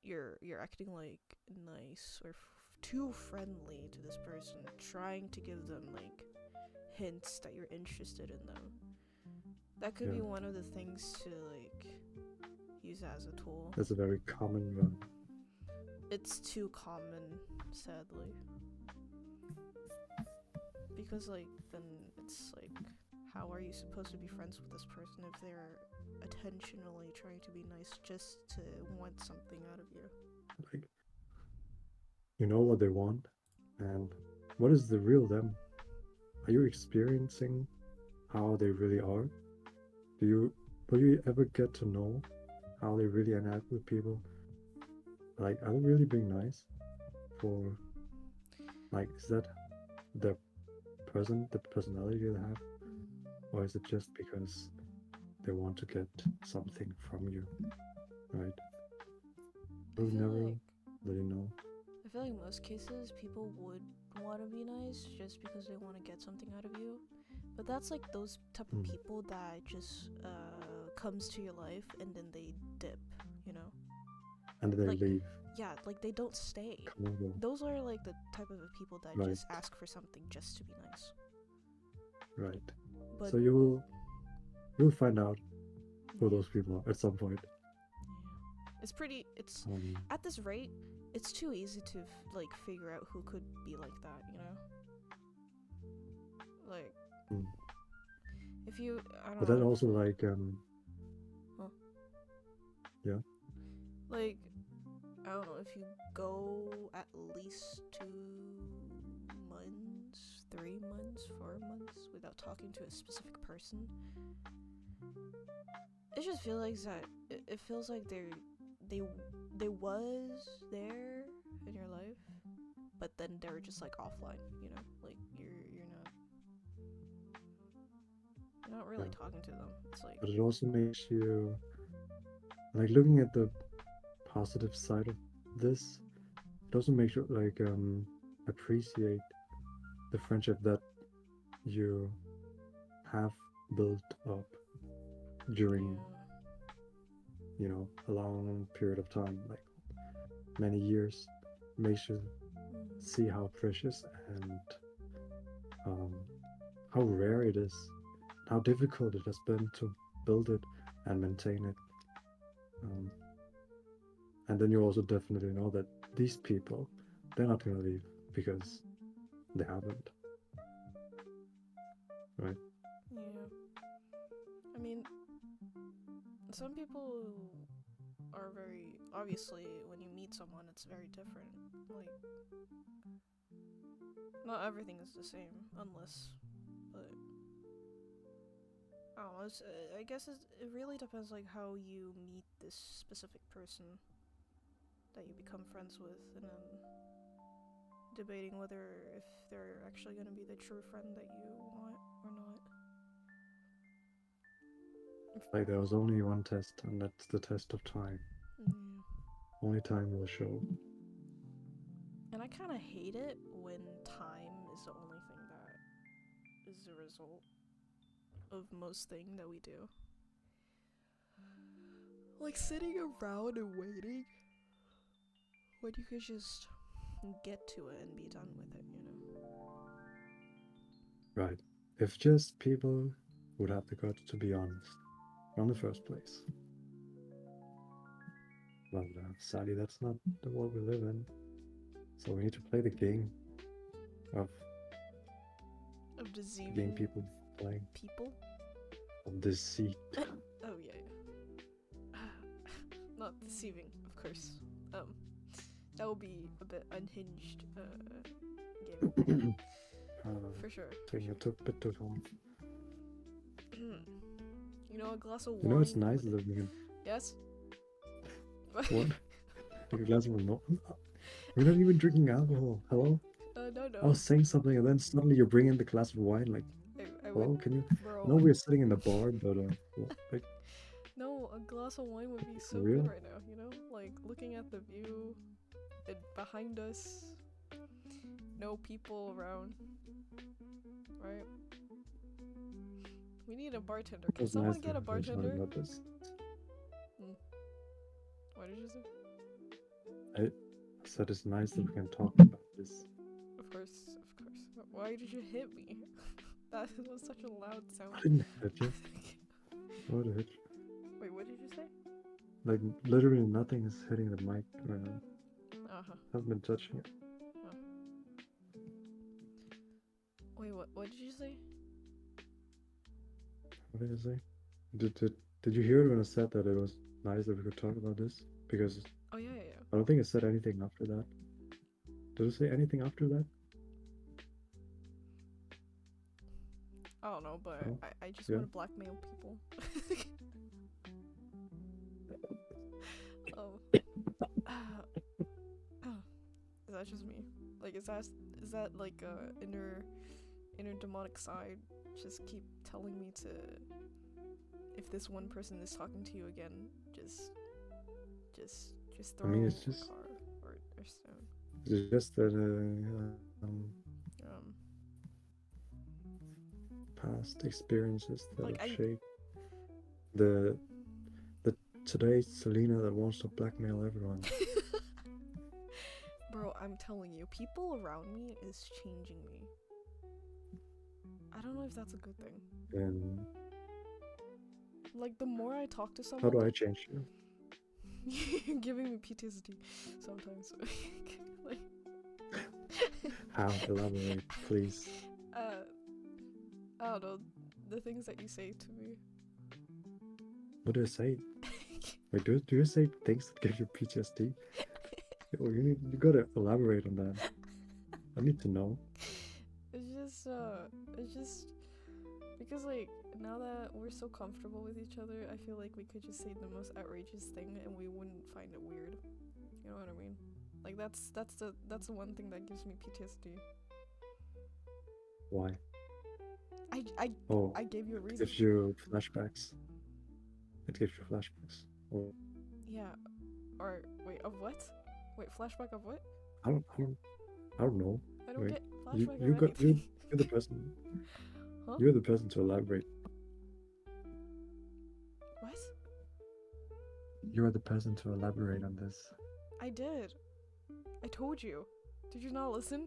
Speaker 1: you're acting like nice or too friendly to this person, trying to give them like hints that you're interested in them. That could
Speaker 2: Yeah,
Speaker 1: be one of the things to like use as a tool.
Speaker 2: that's a very common one.
Speaker 1: It's too common, sadly. Because like then it's like how are you supposed to be friends with this person if they're intentionally trying to be nice just to want something out of you?
Speaker 2: Like, you know what they want, and what is the real them? Are you experiencing how they really are? Will you ever get to know how they really interact with people? Like, are they really being nice? For like, is that the the personality they have, or is it just because they want to get something from you, right?
Speaker 1: I
Speaker 2: We'll
Speaker 1: feel
Speaker 2: never
Speaker 1: like
Speaker 2: really know.
Speaker 1: I feel like most cases people would want to be nice just because they want to get something out of you. But that's like those type of
Speaker 2: Mm.
Speaker 1: people that just comes to your life and then they dip, you know?
Speaker 2: And they
Speaker 1: Like
Speaker 2: leave.
Speaker 1: yeah, like they don't stay.
Speaker 2: Come on,
Speaker 1: Those are like the type of people that
Speaker 2: right,
Speaker 1: just ask for something just to be nice.
Speaker 2: right.
Speaker 1: But
Speaker 2: So you'll find out who
Speaker 1: yeah,
Speaker 2: those people are at some point.
Speaker 1: yeah. It's
Speaker 2: Um,
Speaker 1: at this rate, it's too easy to like figure out who could be like that, you know? Like
Speaker 2: mm.
Speaker 1: if you I don't
Speaker 2: But then
Speaker 1: know,
Speaker 2: also like
Speaker 1: huh?
Speaker 2: yeah,
Speaker 1: Like I don't know if you go at least 2 months, 3 months, 4 months without talking to a specific person, it just feels like that. It feels like they they was there in your life, but then they were just like offline. You know, like you're not really
Speaker 2: yeah.
Speaker 1: talking to them. It's like
Speaker 2: But it also makes you like looking at the positive side of this. It also makes you like appreciate the friendship that you have built up during a long period of time, like many years. Makes you see how precious and um, how rare it is, how difficult it has been to build it and maintain it. Um, and then you also definitely know that these people, they're not going to leave because they haven't, right?
Speaker 1: yeah. I mean, some people are very obviously when you meet someone, it's very different. Like not everything is the same, unless, but I don't know. I guess it really depends like how you meet this specific person that you become friends with, and then debating whether if they're actually gonna be the true friend that you want or not.
Speaker 2: Like there was only one test, and that's the test of time.
Speaker 1: Yeah.
Speaker 2: Only time will show.
Speaker 1: And I kind of hate it when time is the only thing that is the result of most thing that we do. Like sitting around and waiting when you could just get to it and be done with it, you know?
Speaker 2: Right. If just people would have the guts to be honest from the first place. But sadly, that's not the world we live in. So we need to play the game of
Speaker 1: Of
Speaker 2: the game
Speaker 1: deceiving
Speaker 2: people playing,
Speaker 1: people?
Speaker 2: of deceit.
Speaker 1: Oh, yeah. Not deceiving, of course. That would be a bit unhinged gaming. For sure. For
Speaker 2: Taking
Speaker 1: sure.
Speaker 2: a bit too long.
Speaker 1: You know, a glass of
Speaker 2: You
Speaker 1: wine.
Speaker 2: know, it's nice living in.
Speaker 1: Yes?
Speaker 2: What? Like a glass of milk? We're not even drinking alcohol. Hello?
Speaker 1: No,
Speaker 2: I was saying something, and then suddenly you bring in the glass of wine. Like,
Speaker 1: I would,
Speaker 2: hello? Can you? I
Speaker 1: bro.
Speaker 2: know we're sitting in the bar, but like,
Speaker 1: No, a glass of wine would be so
Speaker 2: for
Speaker 1: good
Speaker 2: real?
Speaker 1: right now. You know, like looking at the view, and behind us, no people around, right? We need a bartender.
Speaker 2: It
Speaker 1: Can
Speaker 2: was nice
Speaker 1: someone
Speaker 2: that
Speaker 1: get a
Speaker 2: we were talking
Speaker 1: bartender?
Speaker 2: about this.
Speaker 1: What did you say?
Speaker 2: I said it's nice that we can talk about this.
Speaker 1: Of course, of course. Why did you hit me? That was such a loud sound.
Speaker 2: I didn't hit you. What a hit.
Speaker 1: Wait, what did you say?
Speaker 2: Like, literally nothing is hitting the mic right now.
Speaker 1: Uh-huh.
Speaker 2: I haven't been touching it.
Speaker 1: Oh. Wait, what did you say?
Speaker 2: What did I say? Did you hear it when I said that it was nice that we could talk about this? Because
Speaker 1: Oh, yeah.
Speaker 2: I don't think I said anything after that. Did I say anything after that?
Speaker 1: I don't know, but
Speaker 2: No?
Speaker 1: I just
Speaker 2: Yeah?
Speaker 1: want to blackmail people. Oh. Is that just me? Like, is that like inner demonic side just keep telling me to, if this one person is talking to you again, just throw
Speaker 2: I mean, it's
Speaker 1: a
Speaker 2: just
Speaker 1: car or stone.
Speaker 2: it's just that past experiences that
Speaker 1: Like
Speaker 2: have shaped the today's Selena that wants to blackmail everyone.
Speaker 1: Bro, I'm telling you, people around me is changing me. I don't know if that's a good thing.
Speaker 2: And
Speaker 1: Like, the more I talk to someone,
Speaker 2: how do I change you?
Speaker 1: you're giving me PTSD sometimes. Like,
Speaker 2: How? Elaborate, please.
Speaker 1: I don't know, the things that you say to me.
Speaker 2: What do I say? Wait, do you say things that give you PTSD? Oh, you gotta elaborate on that. I need to know.
Speaker 1: It's just because, like, now that we're so comfortable with each other, I feel like we could just say the most outrageous thing and we wouldn't find it weird. You know what I mean? Like, that's the one thing that gives me PTSD.
Speaker 2: Why?
Speaker 1: I gave you a
Speaker 2: it
Speaker 1: reason.
Speaker 2: gives you flashbacks. It gives you flashbacks. Oh,
Speaker 1: Yeah. Or wait, of what? Wait, flashback of what?
Speaker 2: I don't know.
Speaker 1: I don't
Speaker 2: Wait,
Speaker 1: get
Speaker 2: you
Speaker 1: flashback of
Speaker 2: got
Speaker 1: anything.
Speaker 2: you're the person.
Speaker 1: Huh?
Speaker 2: You're the person to elaborate.
Speaker 1: What?
Speaker 2: You're the person to elaborate on this.
Speaker 1: I did. I told you. Did you not listen?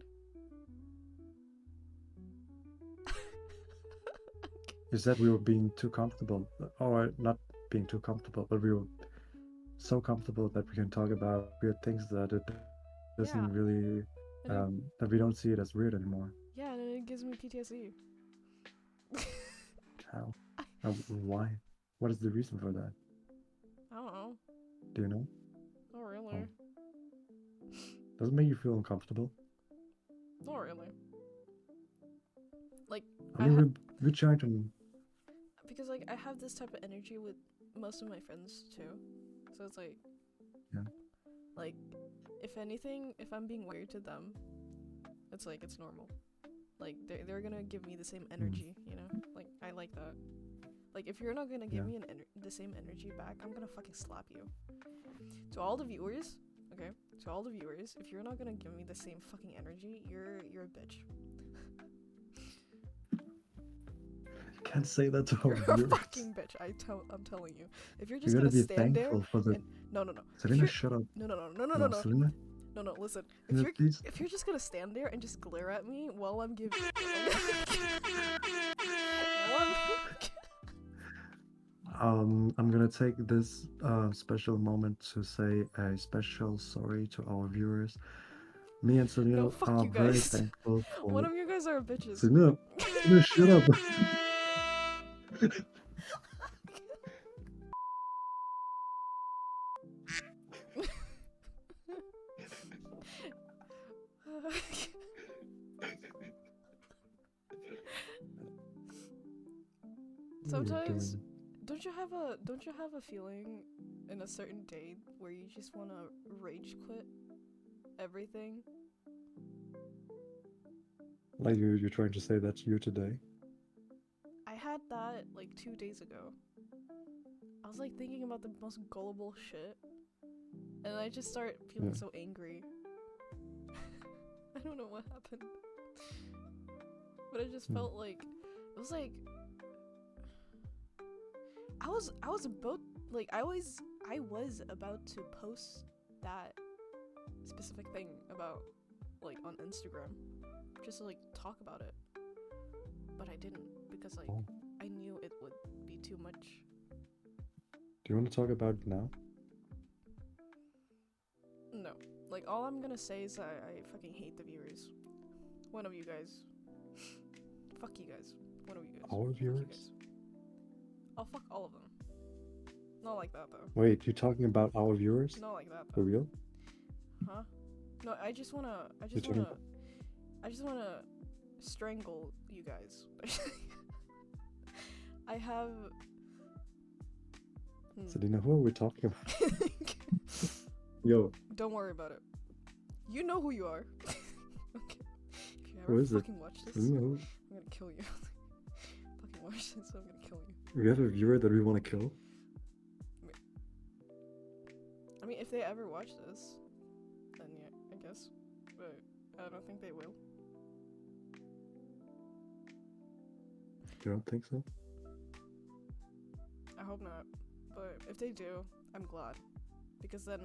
Speaker 2: You said we were being too comfortable, or not being too comfortable, but we were so comfortable that we can talk about weird things that it doesn't
Speaker 1: Yeah.
Speaker 2: really
Speaker 1: And
Speaker 2: that we don't see it as weird anymore.
Speaker 1: yeah, and it gives me PTSD.
Speaker 2: How? Why? What is the reason for that?
Speaker 1: I don't know.
Speaker 2: Do you know?
Speaker 1: Not really.
Speaker 2: Oh. Does it make you feel uncomfortable?
Speaker 1: Not really. Like,
Speaker 2: I mean, we're trying to.
Speaker 1: because, like, I have this type of energy with most of my friends too, so it's like,
Speaker 2: Yeah.
Speaker 1: like, if anything, if I'm being weird to them, it's like it's normal. Like, they're gonna give me the same energy, you know? Like, I like that. Like, if you're not gonna give me the same energy back, I'm gonna fucking slap you. To all the viewers, okay? To all the viewers, if you're not gonna give me the same fucking energy, you're a bitch.
Speaker 2: You can't say that to our
Speaker 1: You're a
Speaker 2: viewers.
Speaker 1: fucking bitch. I'm telling you. If you're just
Speaker 2: You
Speaker 1: gonna
Speaker 2: gotta be
Speaker 1: stand there
Speaker 2: thankful for the.
Speaker 1: and no.
Speaker 2: Selena, shut up.
Speaker 1: No.
Speaker 2: Selena.
Speaker 1: No, listen.
Speaker 2: Selena, please.
Speaker 1: If you're just gonna stand there and just glare at me while I'm giving
Speaker 2: I'm gonna take this special moment to say a special sorry to our viewers. Me and Selena
Speaker 1: No, fuck
Speaker 2: are
Speaker 1: you
Speaker 2: very
Speaker 1: guys.
Speaker 2: thankful for.
Speaker 1: One of you guys are bitches.
Speaker 2: Selena, shut up.
Speaker 1: Sometimes, don't you have a feeling in a certain day where you just want to rage quit everything?
Speaker 2: Like you're trying to say that's you today?
Speaker 1: I had that like 2 days ago. I was like thinking about the most gullible shit, and I just started feeling so angry. I don't know what happened, but I just felt like it was like I was about like I was about to post that specific thing about like on Instagram, just to like talk about it, but I didn't because like I knew it would be too much.
Speaker 2: Do you want to talk about it now?
Speaker 1: No, like all I'm gonna say is I fucking hate the viewers. One of you guys. Fuck you guys. One of you guys.
Speaker 2: Our
Speaker 1: Fuck you
Speaker 2: viewers?
Speaker 1: guys. I'll fuck all of them. Not like that though.
Speaker 2: Wait, you're talking about our viewers?
Speaker 1: Not like that
Speaker 2: For
Speaker 1: though.
Speaker 2: real?
Speaker 1: Huh? No, I just wanna strangle you guys. I have.
Speaker 2: Selena, who are we talking about? Yo.
Speaker 1: Don't worry about it. You know who you are. Okay. If you
Speaker 2: Who
Speaker 1: ever
Speaker 2: is
Speaker 1: fucking watch this,
Speaker 2: Selena,
Speaker 1: I'm gonna kill you. Fucking watch this, I'm gonna kill you.
Speaker 2: we have a viewer that we want to kill?
Speaker 1: I mean, if they ever watch this, then yeah, I guess. But I don't think they will.
Speaker 2: You don't think so?
Speaker 1: I hope not. But if they do, I'm glad. Because then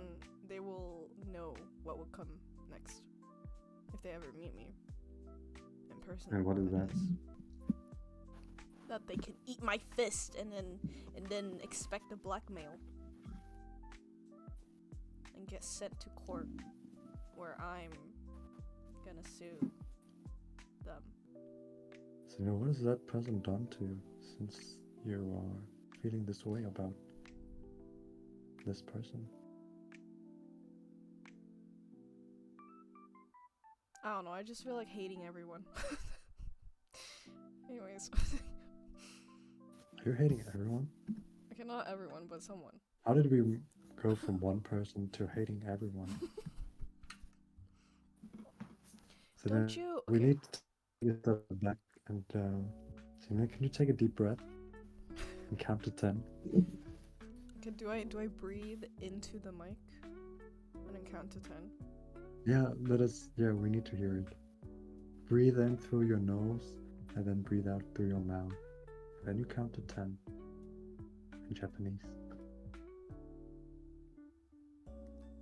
Speaker 1: they will know what will come next. If they ever meet me in person.
Speaker 2: And what is that?
Speaker 1: That they can eat my fist and then expect a blackmail. And get sent to court where I'm gonna sue them.
Speaker 2: Selena, what has that person done to you since you are feeling this way about this person?
Speaker 1: I don't know, I just feel like hating everyone. Anyways.
Speaker 2: You're hating everyone?
Speaker 1: Okay, not everyone, but someone.
Speaker 2: How did we go from one person to hating everyone? So
Speaker 1: Don't
Speaker 2: then
Speaker 1: you?
Speaker 2: we
Speaker 1: Okay.
Speaker 2: need to take a step back and Selena, can you take a deep breath and count to 10?
Speaker 1: Okay, do I breathe into the mic and then count to 10?
Speaker 2: Yeah, we need to hear it. Breathe in through your nose and then breathe out through your mouth. Then you count to 10 in Japanese.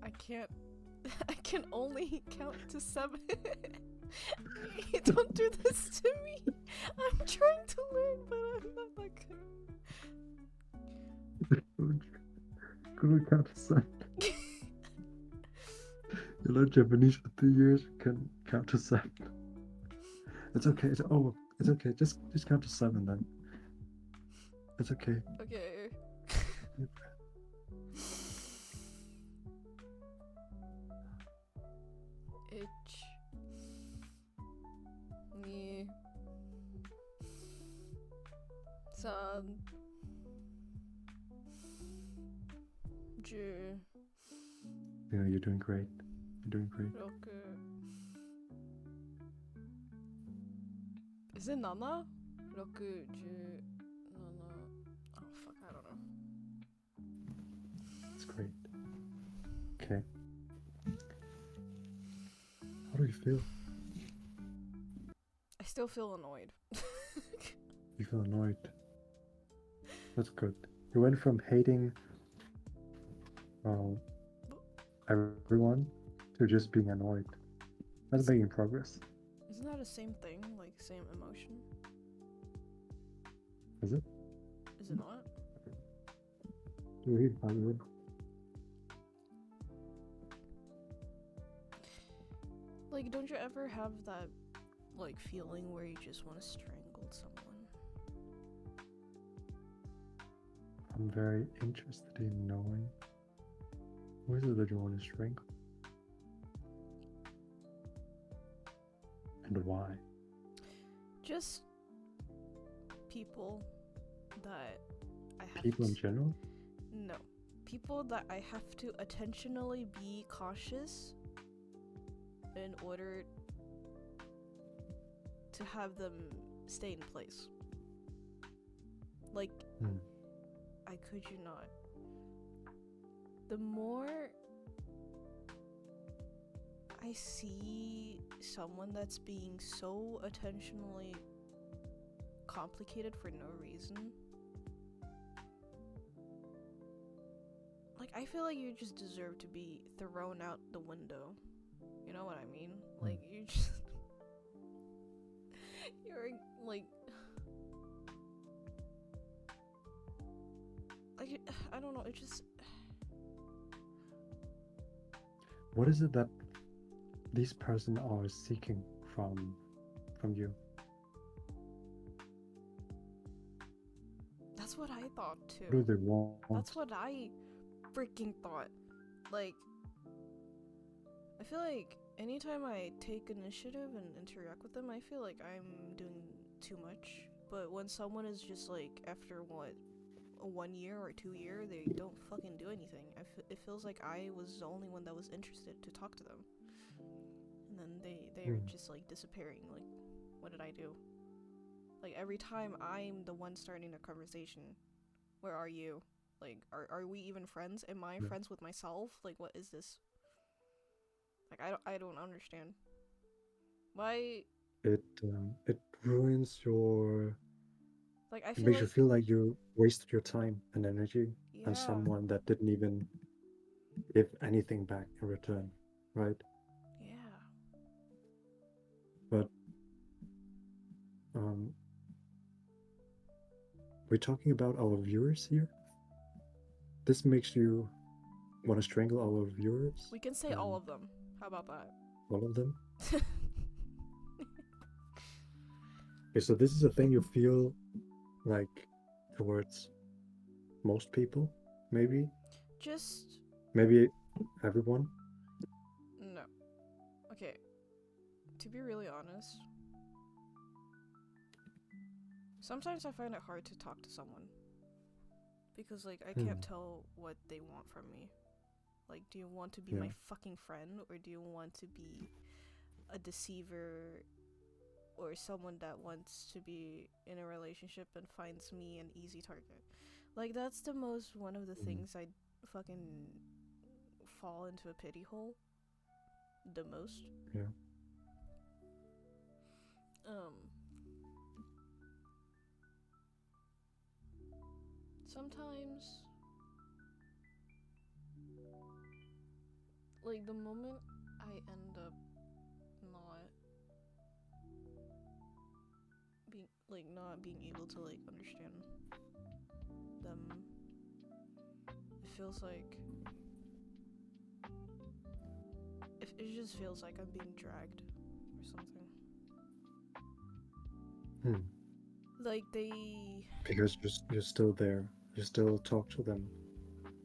Speaker 1: I can't. I can only count to 7. Don't do this to me. I'm trying to learn, but I'm not that good.
Speaker 2: Could we count to 7? You learned Japanese for 3 years, you can count to 7. It's okay, it's okay, just count to 7 then. It's okay.
Speaker 1: Okay. Ich. Ni. San. Ju.
Speaker 2: You know, you're doing great. You're doing great.
Speaker 1: Roku. Is it Nana? Roku, Ju, Nana. Oh fuck, I don't know.
Speaker 2: It's great. Okay. How do you feel?
Speaker 1: I still feel annoyed.
Speaker 2: You feel annoyed. That's good. You went from hating everyone to just being annoyed. That's making progress.
Speaker 1: Isn't that the same thing? Like, same emotion?
Speaker 2: Is it?
Speaker 1: Is it not?
Speaker 2: You hate Hollywood.
Speaker 1: Like, don't you ever have that, like, feeling where you just want to strangle someone?
Speaker 2: I'm very interested in knowing who is it that you want to strangle? And why?
Speaker 1: Just people that I have
Speaker 2: People in general?
Speaker 1: No. people that I have to intentionally be cautious in order to have them stay in place. Like, I could you not. The more I see someone that's being so intentionally complicated for no reason, like, I feel like you just deserve to be thrown out the window. You know what I mean? Like, you just... you're, like... I don't know, it just...
Speaker 2: What is it that these person are seeking from you?
Speaker 1: That's what I thought too.
Speaker 2: What do they want?
Speaker 1: That's what I freaking thought. Like, I feel like anytime I take initiative and interact with them, I feel like I'm doing too much. But when someone is just like, after what, 1 year or 2 year, they don't fucking do anything. It feels like I was the only one that was interested to talk to them. And then they're just like disappearing. Like, what did I do? Like, every time I'm the one starting a conversation, where are you? Like, are we even friends? Am I friends with myself? Like, what is this? Like, I don't understand. Why?
Speaker 2: It ruins your...
Speaker 1: Like, I
Speaker 2: It
Speaker 1: feel
Speaker 2: makes you
Speaker 1: like...
Speaker 2: feel like you wasted your time and energy on
Speaker 1: Yeah.
Speaker 2: someone that didn't even give anything back in return, right?
Speaker 1: Yeah.
Speaker 2: But we're talking about our viewers here. This makes you want to strangle our viewers?
Speaker 1: We can say all of them. How about that?
Speaker 2: All of them? Okay, so this is a thing you feel like towards most people, maybe?
Speaker 1: Just...
Speaker 2: Maybe everyone?
Speaker 1: No. Okay. To be really honest, sometimes I find it hard to talk to someone. Because, like, I can't tell what they want from me. Like, do you want to be my fucking friend? Or do you want to be a deceiver? Or someone that wants to be in a relationship and finds me an easy target? Like, that's the most... one of the things I fucking fall into a pity hole the most.
Speaker 2: Yeah.
Speaker 1: Sometimes, like, the moment I end up not being able to, like, understand them, it feels like... it just feels like I'm being dragged or something. Like,
Speaker 2: Because you're still there. You still talk to them.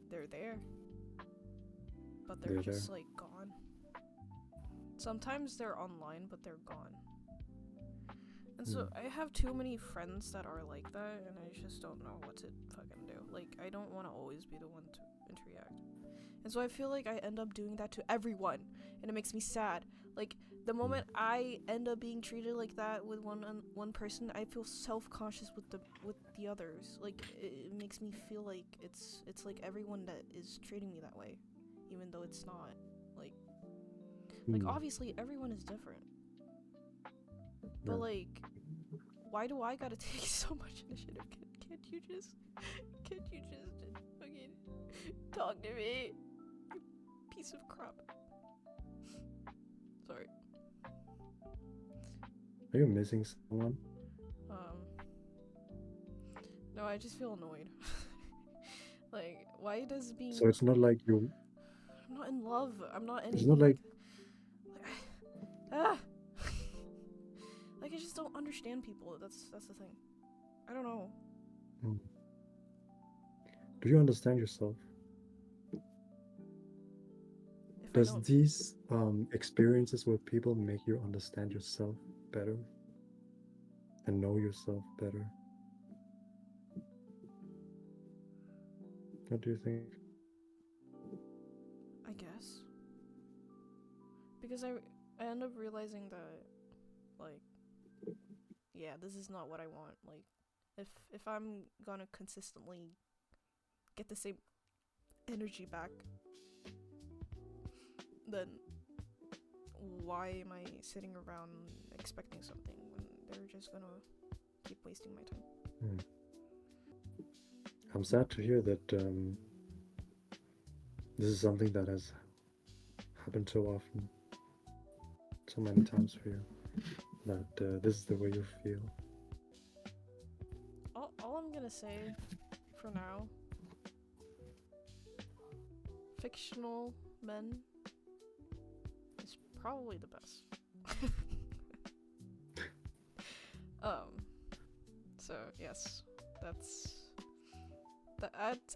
Speaker 1: They're there. But they're just there. Like, gone. Sometimes they're online, but they're gone. And so I have too many friends that are like that, and I just don't know what to fucking do. Like, I don't want to always be the one to interact. And so I feel like I end up doing that to everyone, and it makes me sad. Like, the moment I end up being treated like that with one person, I feel self-conscious with the others. Like, it makes me feel like it's like everyone that is treating me that way, even though it's not. Like obviously everyone is different. But like, why do I gotta take so much initiative? Can't you just fucking talk to me? You piece of crap. Sorry.
Speaker 2: Are you missing someone?
Speaker 1: No, I just feel annoyed. Like, why does being...
Speaker 2: So it's not like you...
Speaker 1: I'm not in love. I'm not anything.
Speaker 2: It's not like...
Speaker 1: Like, I just don't understand people. That's the thing. I don't know.
Speaker 2: Do you understand yourself? Does these experiences with people make you understand yourself better? And know yourself better? What do you think?
Speaker 1: I guess. Because I end up realizing that, like, yeah, this is not what I want. Like, if I'm gonna consistently get the same energy back, then why am I sitting around expecting something when they're just gonna keep wasting my time?
Speaker 2: Hmm. I'm sad to hear that this is something that has happened so often, so many times for you, that this is the way you feel.
Speaker 1: All I'm gonna say for now, fictional men is probably the best. So yes,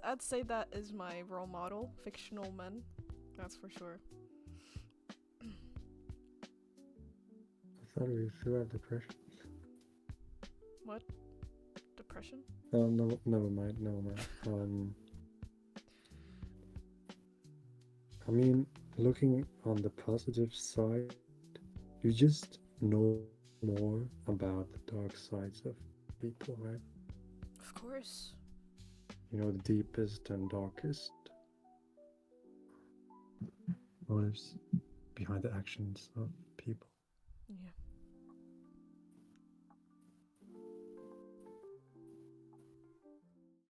Speaker 1: I'd say that is my role model, fictional men. That's for sure.
Speaker 2: I thought we still have depression.
Speaker 1: What? Depression?
Speaker 2: No, never mind. I mean, looking on the positive side, you just know more about the dark sides of people, right?
Speaker 1: Of course.
Speaker 2: You know, the deepest and darkest motives behind the actions of